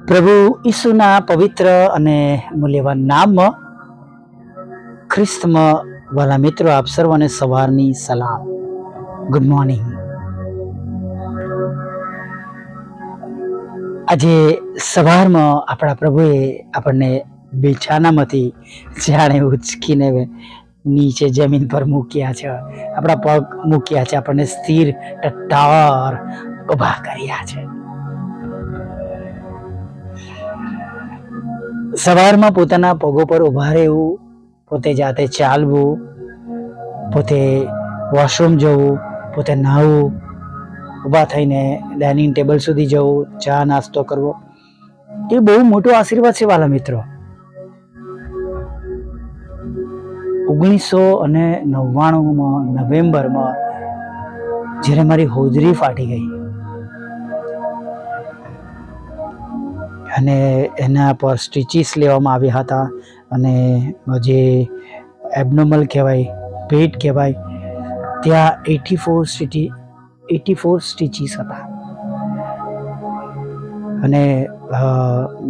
પ્રભુ ઈસુના પવિત્ર અને મૂલ્યવાન નામમાં ખ્રિસ્તમાં વાલા મિત્રો, આપ સર્વને સવારની સલામ. Good morning. આજે સવારમાં આપણા પ્રભુએ આપણને બિછાનામાંથી જાણે ઉચકીને નીચે જમીન પર મૂક્યા છે, આપણા પગ મૂક્યા છે, આપણને સ્થિર ટટ્ટાર ઉભા કર્યા છે. સવારમાં પોતાના પગો પર ઉભા રહેવું, પોતે જાતે ચાલવું, પોતે વોશરૂમ જવું, પોતે નહાવું, ઊભા થઈને ડાઇનિંગ ટેબલ સુધી જવું, ચા નાસ્તો કરવો, એ બહુ મોટો આશીર્વાદ છે વાલા મિત્રો. 1999 નવેમ્બરમાં જ્યારે મારી હોજરી ફાટી ગઈ અને એના પર સ્ટીચીસ લેવામાં આવ્યા હતા, અને જે એબનોર્મલ કહેવાય, પેટ કહેવાય, ત્યાં 84 સ્ટીચીસ હતા. અને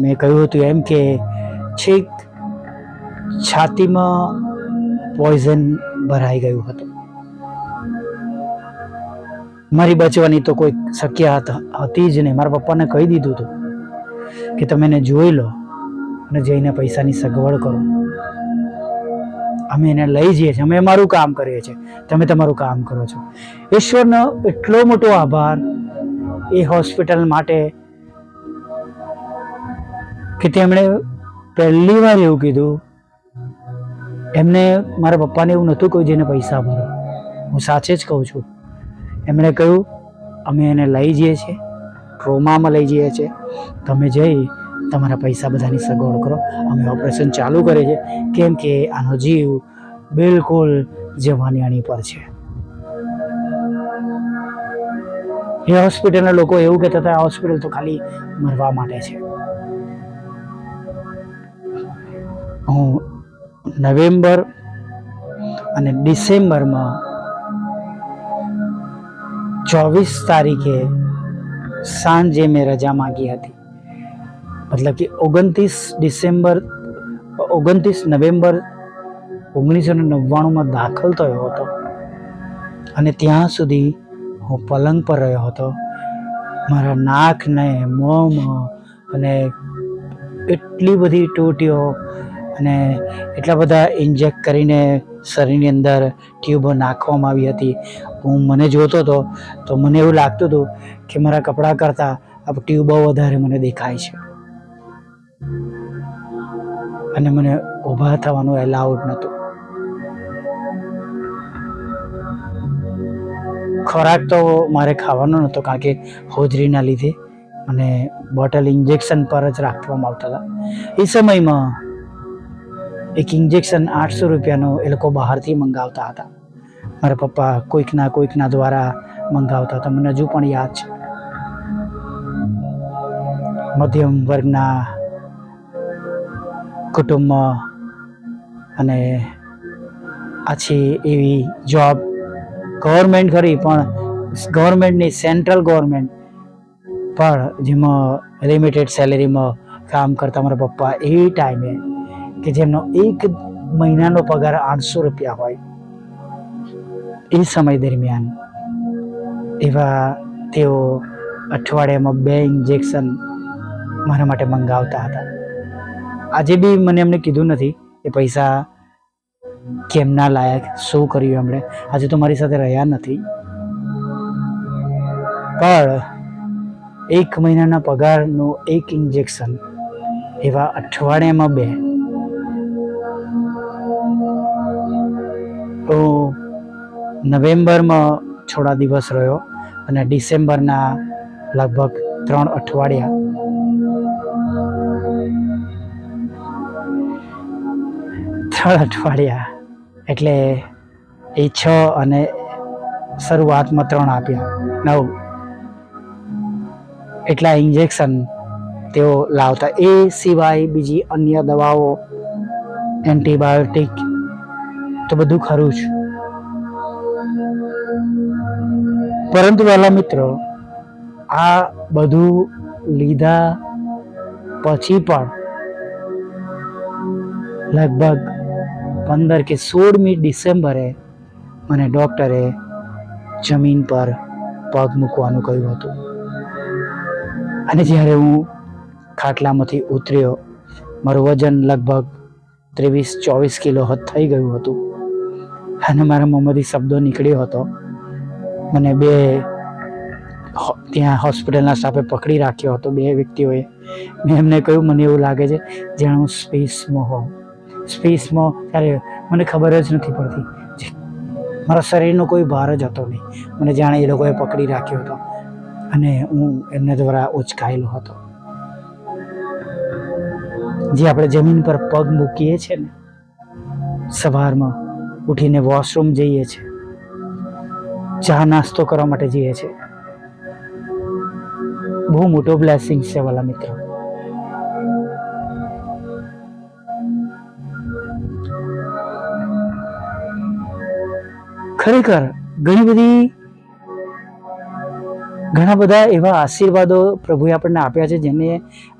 મેં કહ્યું હતું એમ કે છેક છાતીમાં પોઈઝન ભરાઈ ગયું હતું. મારી બચવાની તો કોઈ શક્યતા હતી જ નહીં. મારા પપ્પાને કહી દીધું હતું કે તમે એને જોઈ લો અને જઈને પૈસાની સગવડ કરો, અમે એને લઈ જઈએ છીએ, અમે અમારું કામ કરીએ છીએ, તમે તમારું કામ કરો છો. ઈશ્વરનો એટલો મોટો આભાર એ હોસ્પિટલ માટે કે તેમણે પહેલી વાર એવું કીધું. એમને, મારા પપ્પાને એવું નહોતું કહ્યું જેને પૈસા ભરો, હું સાચે જ કહું છું. એમણે કહ્યું અમે એને લઈ જઈએ છીએ, ટ્રોમામાં લઈ જઈએ છીએ, તમે જઈ તમારા પૈસા બધાની સગવડ કરો, અમે ઓપરેશન ચાલુ કરીએ છીએ, કેમ કે આનો જીવ બિલકુલ જવાની અણી પર છે. એ હોસ્પિટલના લોકો એવું કહેતા હતા, આ હોસ્પિટલ તો ખાલી મરવા માટે છે. હું નવેમ્બર અને ડિસેમ્બરમાં 24 તારીખે સાંજે મેં રજા માંગી હતી. મતલબ કે 29 નવેમ્બર 1999 દાખલ થયો હતો, અને ત્યાં સુધી હું પલંગ પર રહ્યો હતો. મારા નાકને, મોંમાં અને એટલી બધી ટોટીઓ અને એટલા બધા ઇન્જેક્ટ કરીને શરીરની અંદર ટ્યુબો નાખવામાં આવી હતી. મને જોતો હતો તો મને એવું લાગતું હતું કે મારા કપડાં કરતાં આ ટ્યુબો વધારે મને દેખાય છે, અને મને ઊભા થવાનું એલાઉડ નહોતું. ખોરાક તો મારે ખાવાનો નહોતો, કારણ કે હોજરીના લીધે મને બોટલ ઇન્જેક્શન પર જ રાખવામાં આવતા હતા. એ સમયમાં એક ઇન્જેક્શન 800 રૂપિયાનું એ લોકો બહારથી મંગાવતા હતા. મારા પપ્પા કોઈકના દ્વારા મંગાવતા હતા. મને હજુ પણ યાદ છે. મધ્યમ વર્ગના કુટુંબમાં અને આછી એવી જોબ, ગવર્મેન્ટ ખરી પણ ગવર્મેન્ટની, સેન્ટ્રલ ગવર્મેન્ટ પણ, જેમાં લિમિટેડ સેલેરીમાં કામ કરતા મારા પપ્પા એ ટાઈમે કે જેમનો એક મહિનાનો પગાર 800 રૂપિયા હોય, એ સમય દરમિયાન એવા તેઓ અઠવાડિયામાં 2 ઇન્જેક્શન મારા માટે મંગાવતા હતા. આજે બી મને એમને કીધું નથી એ પૈસા કેમના લાયક, શું કર્યું એમણે. આજે તો મારી સાથે રહ્યા નથી, પણ 1 મહિનાના પગારનું 1 ઇન્જેક્શન એવા અઠવાડિયામાં 2. હું નવેમ્બરમાં થોડા દિવસ રહ્યો અને ડિસેમ્બરના લગભગ 3 અઠવાડિયા એટલે એ 6 અને શરૂઆતમાં 3 આપ્યા, 9 એટલા ઇન્જેક્શન તેઓ લાવતા. એ સિવાય બીજી અન્ય દવાઓ, એન્ટીબાયોટિક તો બધું ખરું જ. પરંતુ વાલા મિત્રો, આ બધું લીધા પછી પણ લગભગ 15 કે 16મી ડિસેમ્બરે મને ડૉક્ટરે જમીન પર પગ મૂકવાનું કહ્યું હતું. અને જ્યારે હું ખાટલામાંથી ઉતર્યો, મારું વજન લગભગ 23-24 કિલો થઈ ગયું હતું અને મારા મોંમાંથી શબ્દો નીકળ્યો હતો. મને ત્યાં હોસ્પિટલના સ્ટાફે પકડી રાખ્યો હતો, 2 વ્યક્તિઓએ. મેં એમને કહ્યું, મને એવું લાગે છે જાણે હું સ્પેસમાં હોઉં. સ્પેસમાં ત્યારે મને ખબર જ નથી પડતી, મારા શરીરનો કોઈ ભાર જ હતો નહીં. મને જાણે એ લોકોએ પકડી રાખ્યો હતો અને હું એમના દ્વારા ઉચકાયેલો હતો. જે આપણે જમીન પર પગ મૂકીએ છીએ ને, સવારમાં ઉઠીને વોશરૂમ જઈએ છીએ, ચા નાસ્તો કરવા માટે જઈએ છીએ, બહુ મોટો બ્લેસિંગ છે વાલા મિત્રો. ખરેખર ઘણા બધા એવા આશીર્વાદો પ્રભુએ આપણને આપ્યા છે જેને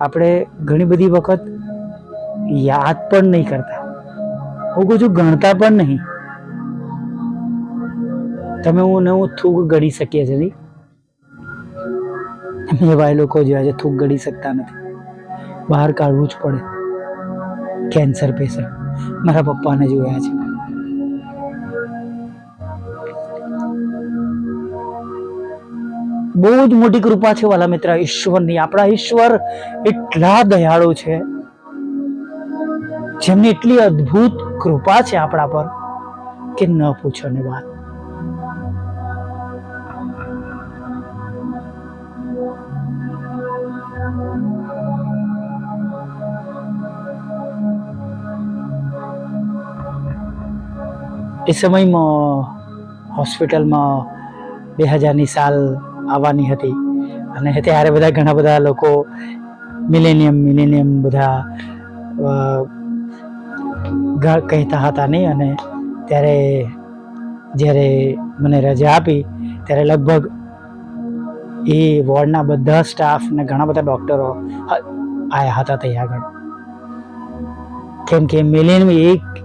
આપણે ઘણી બધી વખત યાદ પણ નહીં કરતા. હું કહું છું, ગણતા પણ નહીં. તમે હું થૂક ગળી શકીએ છીએ. એવા લોકો જોયા છે થૂક ગળી શકતા નથી, બહાર કાઢવું જ પડે. કેન્સર પેશન્ટ મારા પપ્પાને જોયા છે. બહુ જ મોટી કૃપા છે વાલા મિત્ર ઈશ્વરની. આપણા ઈશ્વર એટલા દયાળુ છે, જેમની એટલી અદ્ભુત કૃપા છે આપણા પર કે ન પૂછો ને વાત. એ સમયમાં હોસ્પિટલમાં 2000ની સાલ આવવાની હતી અને ત્યારે ઘણા બધા લોકો મિલેનિયમ બધા કહેતા હતા નહીં. અને ત્યારે જ્યારે મને રજા આપી ત્યારે લગભગ એ વોર્ડના બધા સ્ટાફ ને ઘણા બધા ડૉક્ટરો આવ્યા હતા ત્યાં આગળ. કેમ કે મિલેનિયમ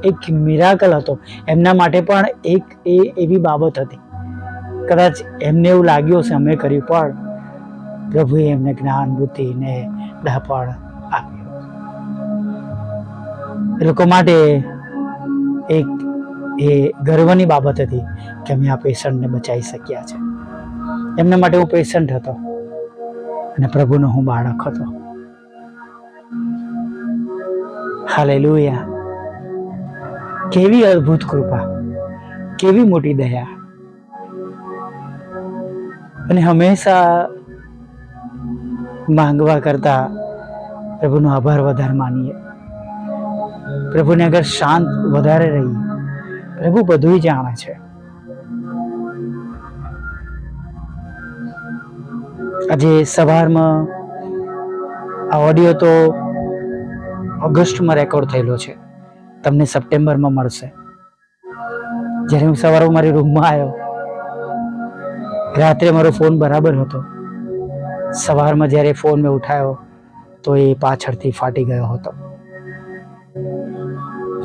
એક મિરાકલ હતો એમના માટે, પણ એક એવી બાબત હતી. કદાચ એમને એવું લાગ્યું હશે અમે કર્યું, પણ પ્રભુએ એમને જ્ઞાન, બુદ્ધિ ને ડહાપણ આપ્યું. એ લોકો માટે એ ગર્વની બાબત હતી કે અમે આ પેશન્ટને બચાવી શક્યા છે. એમના માટે હું પેશન્ટ હતો અને પ્રભુનો હું બાળક હતો. હાલેલુયા! કેવી અદ્ભુત કૃપા, કેવી મોટી દયા. અને હંમેશા માંગવા કરતા પ્રભુનો આભાર વધારે માનીએ. પ્રભુને અગર શાંત વધારે રહીએ. પ્રભુ બધું જાણે છે. આજે સવારમાં આ ઓડિયો તો ઓગસ્ટમાં રેકોર્ડ થયેલો છે, તમને સપ્ટેમ્બરમાં મળશે. જ્યારે હું સવારે મારી રૂમમાં આવ્યો, રાત્રે મારો ફોન બરાબર હતો. સવારમાં જ્યારે ફોન મેં ઉઠાયો તો એ પાછળથી ફાટી ગયો હતો.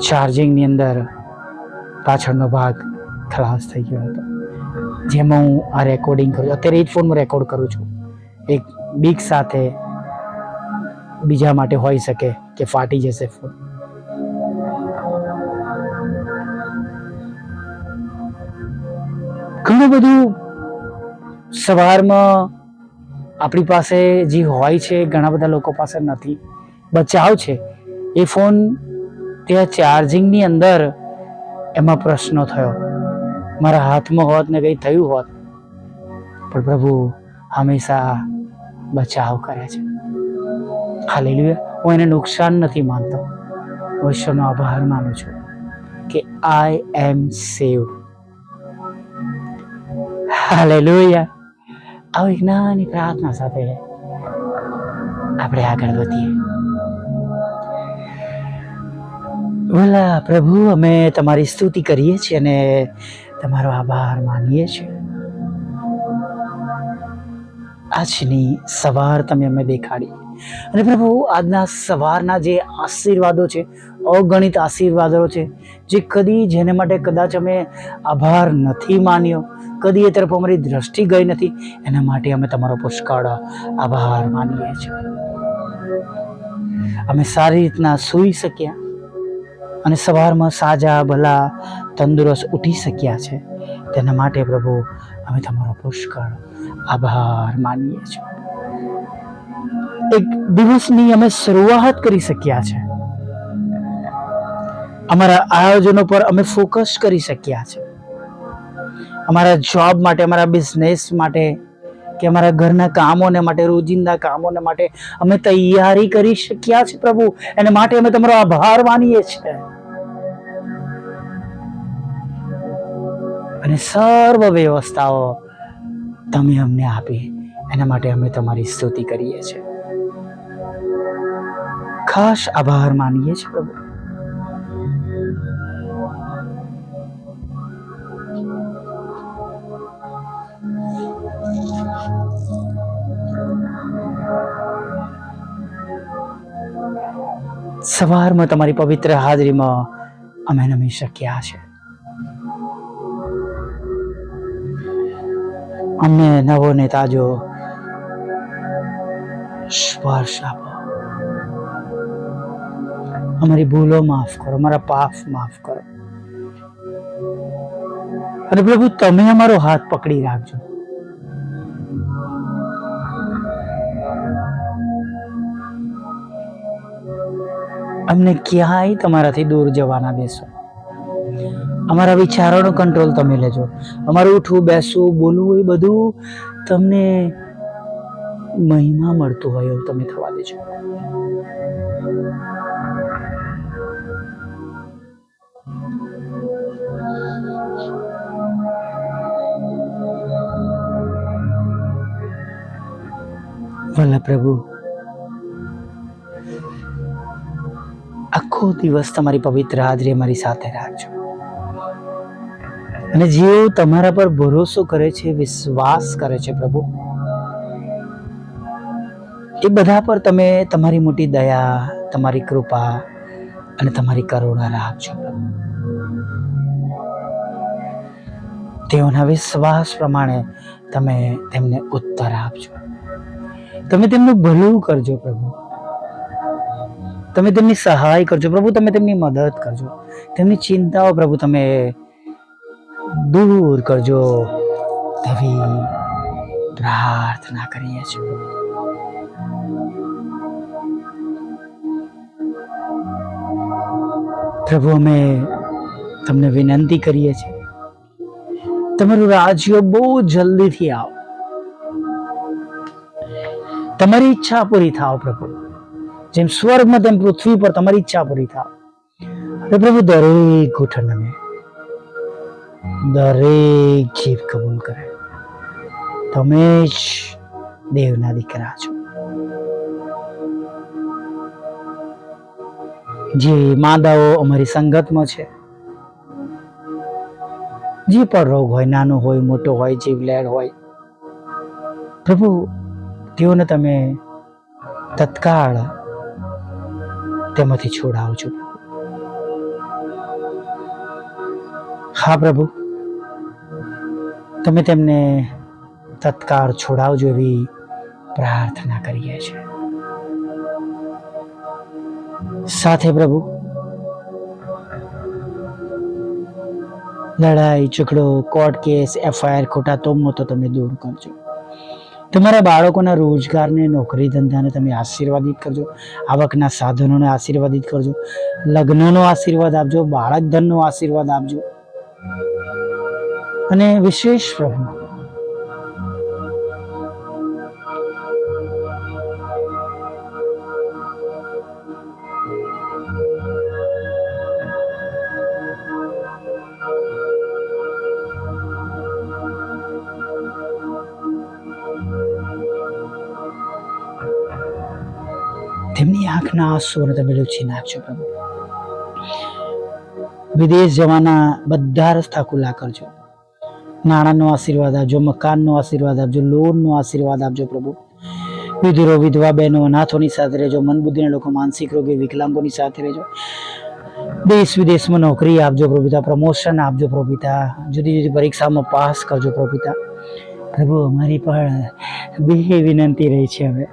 ચાર્જિંગની અંદર પાછળનો ભાગ ખલાસ થઈ ગયો હતો. જેમાં હું આ રેકોર્ડિંગ કરું છું, અત્યારે એ જ ફોનમાં રેકોર્ડ કરું છું. એક બીક સાથે, બીજા માટે હોઈ શકે કે ફાટી જશે ફોન. ઘણું બધું સવારમાં આપણી પાસે જે હોય છે ઘણા બધા લોકો પાસે નથી. બચાવ છે એ ફોન ત્યાં ચાર્જિંગની અંદર, એમાં પ્રશ્નો થયો. મારા હાથમાં હોત ને કંઈ થયું હોત, પણ પ્રભુ હંમેશા બચાવ કરે છે. હાલેલુયા! હું એને નુકસાન નથી માનતો, હું ઈશ્વરનો આભાર માનું છું કે આઈ એમ સેવ્ડ. હાલેલુયા! આવી નાની પ્રાર્થના સાથે આપણે આગળ વધીએ. ભલા પ્રભુ, અમે તમારી સ્તુતિ કરીએ છીએ અને તમારો આભાર માનીએ છીએ. આજની સવાર તમે અમે દેખાડી, અને પ્રભુ આજના સવારના જે આશીર્વાદો છે, અગણિત આશીર્વાદો છે, જે કદી જેને માટે કદાચ અમે આભાર નથી માન્યો, કદી એ તરફ અમારી દ્રષ્ટિ ગઈ નથી, એના માટે અમે તમારો પુષ્કળ આભાર માનીએ છીએ. અમે સારી રીતના સૂઈ શક્યા અને સવારમાં સાજા ભલા તંદુરસ્ત ઉઠી શક્યા છે, તેના માટે પ્રભુ અમે તમારો પુષ્કળ આભાર માનીએ છીએ. એક દિવસની અમે શરૂઆત કરી શક્યા છે, અમારા આયોજનો પર અમે ફોકસ કરી શક્યા છે, અમારા જોબ માટે, અમારા બિઝનેસ માટે કે અમારા ઘરના કામોને માટે, રોજિંદા કામોને માટે અમે તૈયારી કરી શક્યા છે. પ્રભુ એના માટે અમે તમારો આભાર માનીએ છીએ. અને સર્વ વ્યવસ્થાઓ તમે અમને આપી, એના માટે અમે તમારી સ્તુતિ કરીએ છીએ. ખાસ આભાર માનીએ છીએ પ્રભુ. સવારમાં તમારી પવિત્ર હાજરીમાં અમે નમી શક્યા છે. અમને નવો ને તાજો સ્પર્શ આપો. અમારી ભૂલો માફ કરો, અમારા પાપ માફ કરો. અને પ્રભુ તમે અમારો હાથ પકડી રાખજો. અમને ક્યાંય તમારાથી દૂર જવા ના દેશો. અમારા વિચારોનો કંટ્રોલ તમે લેજો. અમારું ઉઠવું, બેસવું, બોલવું એ બધું તમને મહિમા મળતું હોય એવું તમે થવા દેજો. ભલા પ્રભુ, આખો દિવસ તમારી પવિત્ર હાજરી અમારી સાથે રાખજો. અને જેઓ તમારા પર ભરોસો કરે છે, વિશ્વાસ કરે છે પ્રભુ, એ બધા પર તમે તમારી મોટી દયા, તમારી કૃપા અને તમારી કરુણા રાખજો પ્રભુ. તેઓના વિશ્વાસ પ્રમાણે તમે તેમને ઉત્તર આપજો. તમે તેમનું ભલું કરજો પ્રભુ. તમે તેમની સહાય કરજો પ્રભુ. તમે તેમની મદદ કરજો. તેમની ચિંતાઓ પ્રભુ તમે દૂર કરજો, તેવી પ્રાર્થના કરીએ છીએ. પ્રભુ અમે તમને વિનંતી કરીએ છીએ, તમારું રાજ્ય બહુ જલ્દીથી આવો. તમારી ઈચ્છા પૂરી થાવ પ્રભુ. જેમ સ્વર્ગમાં તેમ પૃથ્વી પર તમારી ઈચ્છા પૂરી થાવ. અને પ્રભુ દરેક ઘૂંટણને, દરેક જીભ કબૂલ કરે, તમે જ દેવના દીકરા છો. જે માદાઓ અમારી સંગતમાં છે, જે પણ રોગ હોય, નાનો હોય, મોટો હોય, જીવલેણ હોય, પ્રભુ તેઓને તમે તત્કાળ તેમાંથી છોડાવજો. હા પ્રભુ, તમે તેમને તત્કાળ છોડાવજો એવી પ્રાર્થના કરીએ છીએ. સાથે પ્રભુ લડાઈ ઝઘડો, કોર્ટ કેસ, FIR, ખોટા તોમો તો તમે દૂર કરજો. તમારા બાળકોના રોજગારને, નોકરી ધંધાને તમે આશીર્વાદિત કરજો. આવકના સાધનોને આશીર્વાદિત કરજો. લગ્નનો આશીર્વાદ આપજો. બાળક ધનનો આશીર્વાદ આપજો. અને વિશેષ પ્રભુ તેમની આંખના આંસુઓને તમે લૂછી નાખજો પ્રભુ. વિદેશ જવાના બધા રસ્તા ખુલ્લા કરજો. નાણાંનો આશીર્વાદ આપજો, મકાનનો આશીર્વાદ આપજો, લોનનો આશીર્વાદ આપજો પ્રભુ. વિધુરો વિધવા બહેનો અનાથોની સાથે રહેજો, મન બુદ્ધિના લોકો, માનસિક રોગી વિકલાંગોની સાથે રહેજો. દેશ વિદેશમાં નોકરી આપજો પ્રભુ પિતા, પ્રમોશન આપજો પ્રભુ પિતા, જુદી જુદી પરીક્ષામાં પાસ કરજો પ્રભુ પિતા. પ્રભુ અમારી પણ બે વિનંતી રહી છે. હવે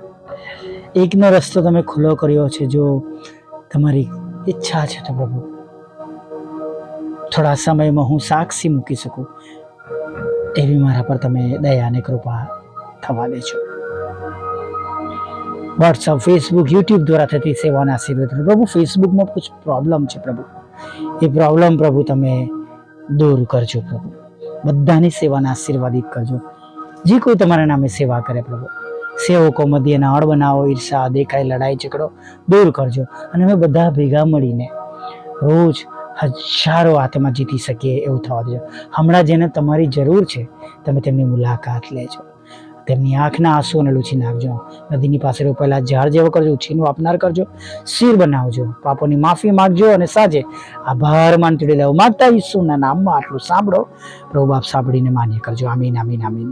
એકનો રસ્તો તમે ખુલ્લો કર્યો છે, જો તમારી ઈચ્છા છે તો પ્રભુ થોડા સમયમાં હું સાક્ષી મૂકી શકું એવી મારા પર તમે દયા અને કૃપા થવા દેજો. વોટ્સઅપ, ફેસબુક, યુટ્યુબ દ્વારા થતી સેવાના આશીર્વાદ પ્રભુ. ફેસબુકમાં કુછ પ્રોબ્લેમ છે પ્રભુ, એ પ્રોબ્લેમ પ્રભુ તમે દૂર કરજો પ્રભુ. બધાની સેવાને આશીર્વાદિત કરજો. જે કોઈ તમારા નામે સેવા કરે પ્રભુ, સેવકો મધ્ય નાળ બનાવો, ઈર્ષા, દેખાય, લડાઈ ઝઘડો દૂર કરજો. અને અમે બધા ભેગા મળીને રોજ હજારો આત્મા જીતી શકીએ એવું થવા દેજો. હમણાં જેને તમારી જરૂર છે તમે તેમની મુલાકાત લેજો, તેમની આંખના આંસુઓને લૂછી નાખજો. નદીની પાસે રોપાયેલા ઝાડ જેવો કરજો, ઉછીનું આપનાર કરજો, શિર બનાવજો, પાપોની માફી માંગજો અને સાજે આભાર માનતી લેવો. માગતા ઈસુના નામમાં આટલું સાંભળો પ્રભુ બાપ, સાંભળીને માન્ય કરજો. આમીન, આમીન, આમીન.